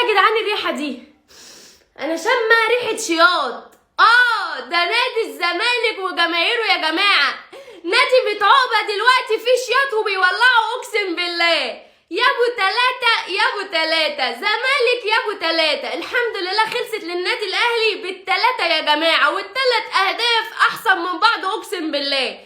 يا جدعان الريحه دي؟ انا شامه ريحه شياط. ده نادي الزمالك وجماهيره يا جماعه. نادي بتعوبه دلوقتي فيه شياط وبيولعوا، اقسم بالله. يا ابو تلاتة زمالك، يا ابو تلاتة. الحمد لله خلصت للنادي الاهلي بالتلاتة يا جماعه، والتلات اهداف احسن من بعض اقسم بالله.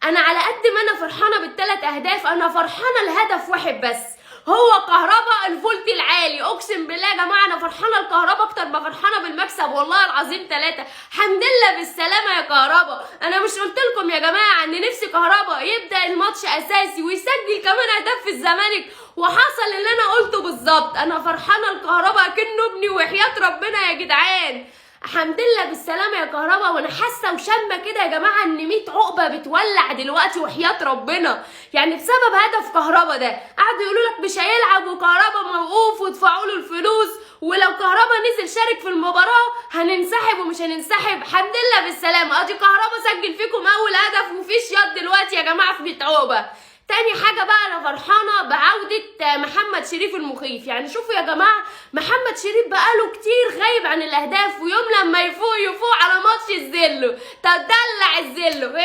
انا على قد ما انا فرحانه بالتلات اهداف، انا فرحانه الهدف واحد بس، هو كهربا الفولت العالي. اقسم بالله يا جماعه انا فرحانه الكهربا اكتر ما فرحانه بالمكسب، والله العظيم 3. الحمد لله بالسلامه يا كهربا. انا مش قلت لكم يا جماعه ان نفسي كهربا يبدا الماتش اساسي ويسجل كمان اهداف في الزمالك، وحصل اللي انا قلته بالظبط. انا فرحانه الكهربا كأنه ابني وحياه ربنا يا جدعان. الحمد لله بالسلامه يا كهربا. وانا حاسه وشامه كده يا جماعه ان 100 عقبه بتولع دلوقتي وحياه ربنا، يعني بسبب هدف كهربا ده. قعدوا يقولوا لك مش هيلعب وكهربا موقوف وادفعوا له الفلوس، ولو كهربا نزل شارك في المباراه هننسحب ومش هننسحب. الحمد لله بالسلامه. ادي كهربا سجل فيكم اول هدف، وفي شياط دلوقتي يا جماعه في 100 عقبه. تاني حاجة بقى، أنا فرحانة بعودة محمد شريف المخيف. يعني شوفوا يا جماعة، محمد شريف بقاله كتير غايب عن الأهداف، ويوم لما يفوق على ماتش الزلو. تدلع الزلو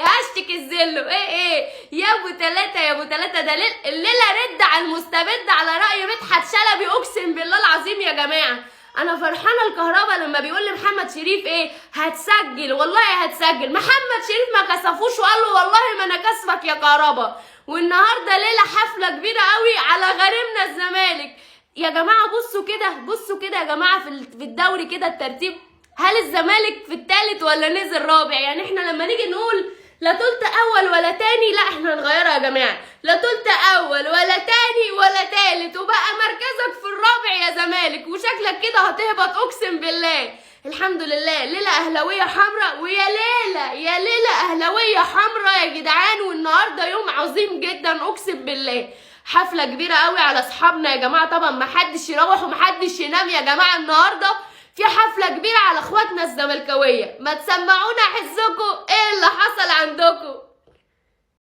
هاشتك الزلو يا ابو تلاتة ده الليلة رد على المستبد على رأي مدحت شلبي. أقسم بالله العظيم يا جماعة انا فرحانه الكهربا لما بيقول لمحمد شريف هتسجل، والله هتسجل. محمد شريف ما كسفوش وقال له والله ما انا كسفك يا كهربا. والنهارده ليله حفله كبيره قوي على غريمنا الزمالك يا جماعه. بصوا كده يا جماعه في الدوري كده الترتيب. هل الزمالك في الثالث ولا نزل رابع؟ يعني احنا لما نيجي نقول لا تلت اول ولا تاني، لا احنا هنغيرها يا جماعه، لا تلت اول ولا تاني ولا تالت، وبقى مركزك في الرابع يا زمالك، وشكلك كده هتهبط اقسم بالله. الحمد لله ليله اهلاويه حمراء، ويا ليله اهلاويه حمراء يا جدعان. والنهارده يوم عظيم جدا اقسم بالله، حفله كبيره قوي على اصحابنا يا جماعه. طبعا محدش يروح ومحدش ينام يا جماعه، النهارده في حفله كبيره على اخواتنا الزملكاويه. ما تسمعونا حسكم ايه اللي حصل عندكم.